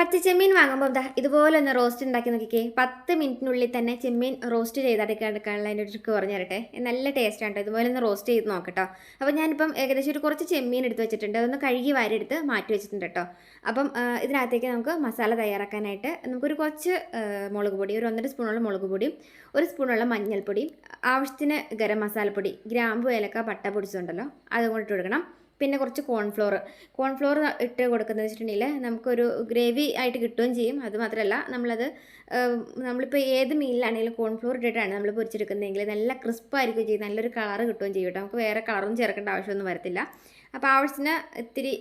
പച്ചച്ചെമ്മീൻ വാങ്ങുമ്പോൾ ഇതുപോലെ ഒന്ന് റോസ്റ്റ് ഉണ്ടാക്കി നോക്കിക്കേ. 10 മിനിറ്റിനുള്ളിൽ തന്നെ ചെമ്മീൻ റോസ്റ്റ് ചെയ്തെടുക്കാനുള്ള അതിൻ്റെ ട്രിക്ക് പറഞ്ഞു തരട്ടെ. നല്ല ടേസ്റ്റ് ആണ്. ഇതുപോലെ ഒന്ന് റോസ്റ്റ് ചെയ്ത് നോക്കട്ടോ. അപ്പോൾ ഞാനിപ്പം ഏകദേശം ഒരു കുറച്ച് ചെമ്മീൻ എടുത്ത് വെച്ചിട്ടുണ്ട്. അതൊന്ന് കഴുകി വാരിയെടുത്ത് മാറ്റി വെച്ചിട്ടുണ്ട് കേട്ടോ. അപ്പം ഇതിനകത്തേക്ക് നമുക്ക് മസാല തയ്യാറാക്കാനായിട്ട് നമുക്കൊരു കുറച്ച് മുളക് പൊടി, ഒരു 1.5 സ്പൂണോളം മുളക് പൊടിയും 1 സ്പൂണോളം മഞ്ഞൾപ്പൊടിയും ആവശ്യത്തിന് ഗരം മസാലപ്പൊടി, ഗ്രാമ്പു, ഏലക്ക, പട്ട പൊടിച്ചതുണ്ടല്ലോ അതും കൂടി ഇട്ട് കൊടുക്കണം. പിന്നെ കുറച്ച് കോൺഫ്ലോർ ഇട്ട് കൊടുക്കുന്നത് വെച്ചിട്ടുണ്ടെങ്കിൽ നമുക്കൊരു ഗ്രേവി ആയിട്ട് കിട്ടുകയും ചെയ്യും. അതുമാത്രമല്ല നമ്മളിപ്പോൾ ഏത് മീനിലാണെങ്കിലും കോൺഫ്ലോർ ഇട്ടിട്ടാണ് നമ്മൾ പൊരിച്ചെടുക്കുന്നതെങ്കിൽ നല്ല ക്രിസ്പായിരിക്കും ചെയ്യും, നല്ലൊരു കളറ് കിട്ടുകയും ചെയ്യും കേട്ടോ. നമുക്ക് വേറെ കളറൊന്നും ചേർക്കേണ്ട ആവശ്യമൊന്നും വരത്തില്ല. അപ്പോൾ ആവശ്യത്തിന് ഇത്തിരി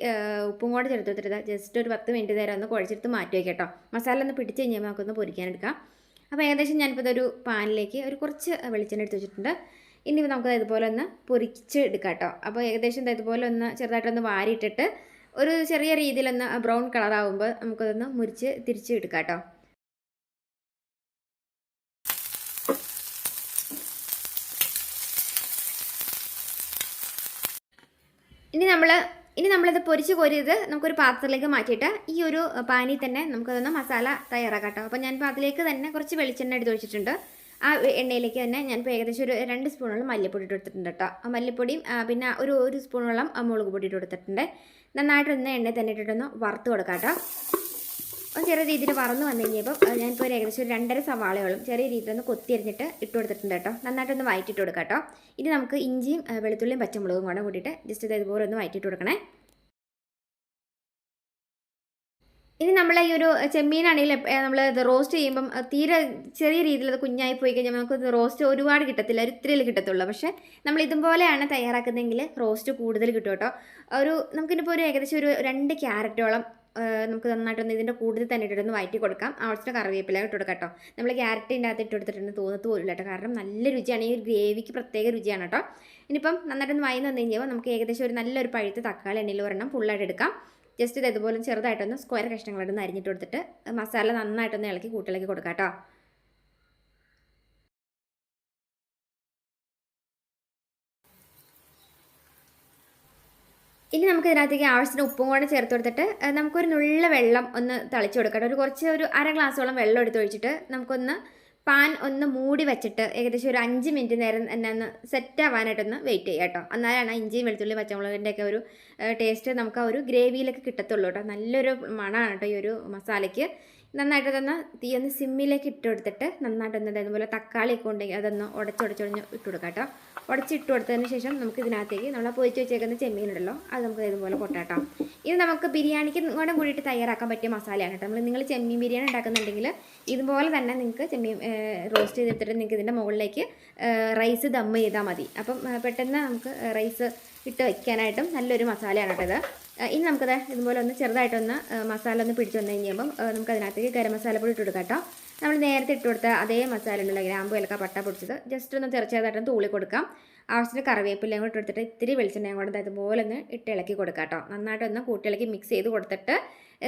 ഉപ്പും കൂടെ ചേർത്ത് വെച്ചിട്ട് ജസ്റ്റ് ഒരു 10 മിനിറ്റ് നേരം ഒന്ന് കുഴച്ചെടുത്ത് മാറ്റി വയ്ക്കാം കേട്ടോ. മസാല ഒന്ന് പിടിച്ച് കഴിഞ്ഞാൽ നമുക്കൊന്ന് പൊരിക്കാനെടുക്കാം. അപ്പോൾ ഏകദേശം ഞാനിപ്പോൾ ഇതൊരു പാനിലേക്ക് ഒരു കുറച്ച് വെളിച്ചെണ്ണ എടുത്ത് വെച്ചിട്ടുണ്ട്. ഇനി നമുക്ക് ഇതുപോലെ ഒന്ന് പൊരിച്ച് എടുക്കാം കേട്ടോ. അപ്പോൾ ഏകദേശം ഇതുപോലെ ഒന്ന് ചെറുതായിട്ടൊന്ന് വാരിയിട്ടിട്ട് ഒരു ചെറിയ രീതിയിലൊന്ന് ബ്രൗൺ കളറാകുമ്പോൾ നമുക്കതൊന്ന് മുരിച്ച് തിരിച്ച് എടുക്കാം കേട്ടോ. ഇനി നമ്മളിത് പൊരിച്ച് കോരിയത് നമുക്കൊരു പാത്രത്തിലേക്ക് മാറ്റിയിട്ട് ഈ ഒരു പാനിൽ തന്നെ നമുക്കതൊന്ന് മസാല തയ്യാറാക്കാം കേട്ടോ. അപ്പോൾ ഞാൻ പാത്രത്തിലേക്ക് തന്നെ കുറച്ച് വെളിച്ചെണ്ണ എടുത്ത് വെച്ചിട്ടുണ്ട്. ആ എണ്ണയിലേക്ക് തന്നെ ഞാനിപ്പോൾ ഏകദേശം ഒരു 2 സ്പൂണോളം മല്ലിപ്പൊടി ഇട്ട് കൊടുത്തിട്ടുണ്ട് കേട്ടോ. ആ മല്ലിപ്പൊടിയും പിന്നെ ഒരു സ്പൂണോളം മുളക് പൊടി ഇട്ട് കൊടുത്തിട്ടുണ്ട്. നന്നായിട്ടൊന്ന് എണ്ണയിൽ തന്നെ ഇട്ടിട്ടൊന്ന് വറുത്ത് കൊടുക്കാം കേട്ടോ. ഒന്ന് ചെറിയ രീതിയിൽ വറന്ന് വന്നു കഴിഞ്ഞപ്പോൾ ഞാനിപ്പോൾ ഒരു ഏകദേശം ഒരു 2.5 സവാളയോളം ചെറിയ രീതിയിലൊന്ന് കൊത്തിയരിഞ്ഞിട്ട് ഇട്ട് കൊടുത്തിട്ടുണ്ട് കേട്ടോ. നന്നായിട്ടൊന്ന് വഴറ്റിയിട്ട് കൊടുക്കാം കേട്ടോ. ഇനി നമുക്ക് ഇഞ്ചിയും വെളുത്തുള്ളിയും പച്ചമുളകും കൂടെ കൂട്ടിയിട്ട് ജസ്റ്റ് ഇതുപോലെ ഒന്ന് വഴറ്റിയിട്ട് കൊടുക്കണേ. ഇനി നമ്മൾ ഈ ഒരു ചെമ്മീനാണെങ്കിൽ നമ്മൾ ഇത് റോസ്റ്റ് ചെയ്യുമ്പം തീരെ ചെറിയ രീതിയിൽ അത് കുഞ്ഞായി പോയി കഴിഞ്ഞാൽ നമുക്ക് റോസ്റ്റ് ഒരുപാട് കിട്ടത്തില്ല, ഒരു ഇത്രയിൽ കിട്ടത്തുള്ളൂ. പക്ഷേ നമ്മൾ ഇതുപോലെയാണ് തയ്യാറാക്കുന്നതെങ്കിൽ റോസ്റ്റ് കൂടുതൽ കിട്ടും കേട്ടോ. നമുക്കിനിപ്പോൾ ഒരു ഏകദേശം ഒരു 2 ക്യാരറ്റോളം നമുക്ക് നന്നായിട്ടൊന്ന് ഇതിൻ്റെ കൂടുതൽ തന്നെ ഇട്ടിട്ടൊന്ന് വഴറ്റി കൊടുക്കാം. ആവശ്യത്തിന് കറിവേപ്പില ഇട്ട് കൊടുക്കാം കേട്ടോ. നമ്മൾ ക്യാരറ്റിൻ്റെ അകത്ത് ഇട്ട് കൊടുത്തിട്ടുണ്ട് തോന്നത്ത് പോലില്ല കേട്ടോ, കാരണം നല്ല രുചിയാണ്. ഈ ഒരു ഗ്രേവിക്ക് പ്രത്യേക രുചിയാണ് കേട്ടോ. ഇനിയിപ്പം നന്നായിട്ടൊന്ന് വഴന്ന് വന്നു കഴിഞ്ഞാൽ നമുക്ക് ഏകദേശം ഒരു നല്ലൊരു പഴുത്ത തക്കാളി എണ്ണയിൽ ഒരെണ്ണം ഫുള്ളായിട്ട് എടുക്കാം. ജസ്റ്റ് ഇതുപോലെ ചെറുതായിട്ടൊന്ന് സ്ക്വയർ കഷ്ണങ്ങളായിട്ടൊന്ന് അരിഞ്ഞിട്ട് കൊടുത്തിട്ട് മസാല നന്നായിട്ടൊന്ന് ഇളക്കി കൂട്ടിളക്കി കൊടുക്കാം കേട്ടോ. ഇനി നമുക്ക് ഇതിനകത്തേക്ക് ആവശ്യത്തിന് ഉപ്പും കൂടെ ചേർത്ത് കൊടുത്തിട്ട് നമുക്കൊരു നുള്ള വെള്ളം ഒന്ന് തളിച്ച് കൊടുക്കട്ടെ. ഒരു 1/2 ഗ്ലാസ്സോളം വെള്ളം എടുത്ത് ഒഴിച്ചിട്ട് നമുക്കൊന്ന് പാൻ ഒന്ന് മൂടി വെച്ചിട്ട് ഏകദേശം ഒരു 5 മിനിറ്റ് നേരം എന്നെ ഒന്ന് സെറ്റ് ആവാനായിട്ടൊന്ന് വെയിറ്റ് ചെയ്യുക കേട്ടോ. എന്നാലാണ് ഇഞ്ചിയും വെളുത്തുള്ളി പച്ചമുളകിൻ്റെയൊക്കെ ഒരു ടേസ്റ്റ് നമുക്ക് ആ ഒരു ഗ്രേവിയിലൊക്കെ കിട്ടത്തുള്ളൂ കേട്ടോ. നല്ലൊരു മണമാണ് കേട്ടോ ഈ ഒരു മസാലയ്ക്ക്. നന്നായിട്ട് തന്നെ തീ ഒന്ന് സിമ്മിലേക്ക് ഇട്ട് കൊടുത്തിട്ട് നന്നായിട്ടൊന്ന് അതുപോലെ തക്കാളിയൊക്കെ ഉണ്ടെങ്കിൽ അതൊന്ന് ഉടച്ചൊടിച്ചൊടിഞ്ഞ് ഇട്ട് കൊടുക്കാം കേട്ടോ. ഉടച്ചിട്ട് കൊടുത്തതിന് ശേഷം നമുക്ക് ഇതിനകത്തേക്ക് നമ്മൾ പൊരിച്ച് വെച്ചേക്കുന്ന ചെമ്മീനുണ്ടല്ലോ അത് നമുക്ക് ഇതുപോലെ കൊട്ടാട്ടോ. ഇത് നമുക്ക് ബിരിയാണിക്ക് കൂടെ കൂടിയിട്ട് തയ്യാറാക്കാൻ പറ്റിയ മസാലയാണ് കേട്ടോ. നിങ്ങൾ ചെമ്മീൻ ബിരിയാണി ഉണ്ടാക്കുന്നുണ്ടെങ്കിൽ ഇതുപോലെ തന്നെ നിങ്ങൾക്ക് ചെമ്മീൻ റോസ്റ്റ് ചെയ്തെടുത്തിട്ട് നിങ്ങൾക്ക് ഇതിൻ്റെ മുകളിലേക്ക് റൈസ് ദം ചെയ്താൽ മതി. അപ്പം പെട്ടെന്ന് നമുക്ക് റൈസ് ഇട്ട് വയ്ക്കാനായിട്ടും നല്ലൊരു മസാലയാണ് കേട്ടോ ഇത്. ഇനി നമുക്കത് ഇതുപോലെ ഒന്ന് ചെറുതായിട്ടൊന്ന് മസാല ഒന്ന് പിടിച്ച് വന്നു കഴിഞ്ഞപ്പം നമുക്ക് അതിനകത്തേക്ക് ഗരം മസാലപ്പൊടി ഇട്ട് കൊടുക്കാം കേട്ടോ. നമ്മൾ നേരത്തെ ഇട്ട് കൊടുത്ത അതേ മസാല ഉണ്ടല്ലോ, ഗ്രാമ്പു ഏലക്ക പട്ട പൊടിച്ചത് ജസ്റ്റ് ഒന്ന് ചെറുതായിട്ടൊന്ന് തൂളി കൊടുക്കാം. ആവശ്യത്തിന് കറിവേപ്പിലയും കൂടെ ഇട്ട് കൊടുത്തിട്ട് ഇത്തിരി വെളിച്ചെണ്ണയും കൂടെ ഇതുപോലെ ഒന്ന് ഇട്ട് ഇളക്കി കൊടുക്കാം കേട്ടോ. നന്നായിട്ടൊന്ന് കൂട്ടിയിളക്കി മിക്സ് ചെയ്ത് കൊടുത്തിട്ട്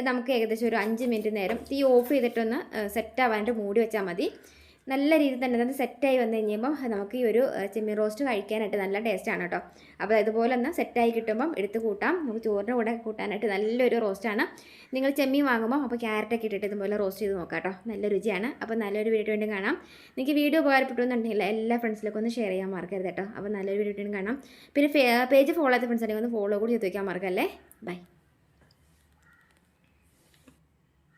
നമുക്ക് ഏകദേശം ഒരു 5 മിനിറ്റ് നേരം തീ ഓഫ് ചെയ്തിട്ടൊന്ന് സെറ്റ് ആവാനായിട്ട് മൂടി വെച്ചാൽ മതി. നല്ല രീതിയിൽ തന്നെ അതൊന്ന് സെറ്റായി വന്നു കഴിയുമ്പം നമുക്ക് ഈ ഒരു ചെമ്മീൻ റോസ്റ്റ് കഴിക്കാനായിട്ട് നല്ല ടേസ്റ്റാണ് കേട്ടോ. അപ്പോൾ ഇതുപോലെ ഒന്ന് സെറ്റായി കിട്ടുമ്പം എടുത്ത് കൂട്ടാം. നമുക്ക് ചോറിൻ്റെ കൂടെ കൂട്ടാനായിട്ട് നല്ലൊരു റോസ്റ്റാണ്. നിങ്ങൾ ചെമ്മീൻ വാങ്ങുമ്പോൾ അപ്പോൾ ക്യാരറ്റൊക്കെ ഇട്ടിട്ട് ഇതുപോലെ റോസ്റ്റ് ചെയ്ത് നോക്കാം കേട്ടോ. നല്ല രുചിയാണ്. അപ്പോൾ നല്ലൊരു വീഡിയോ വേണ്ടി കാണാം. നിങ്ങൾക്ക് വീഡിയോ ഉപകാരപ്പെട്ടു എന്നുണ്ടെങ്കിൽ എല്ലാ ഫ്രണ്ട്സിലേക്കും ഒന്ന് ഷെയർ ചെയ്യാൻ മറക്കരുത് കേട്ടോ. അപ്പോൾ നല്ലൊരു വീഡിയോ വേണ്ടി കാണാം. പിന്നെ പേജ് ഫോളോ ചെയ്ത ഫ്രണ്ട്സ് ഉണ്ടെങ്കിൽ ഒന്ന് ഫോളോ കൂടി ചെയ്ത് വയ്ക്കാൻ മറക്കല്ലേ. ബൈ.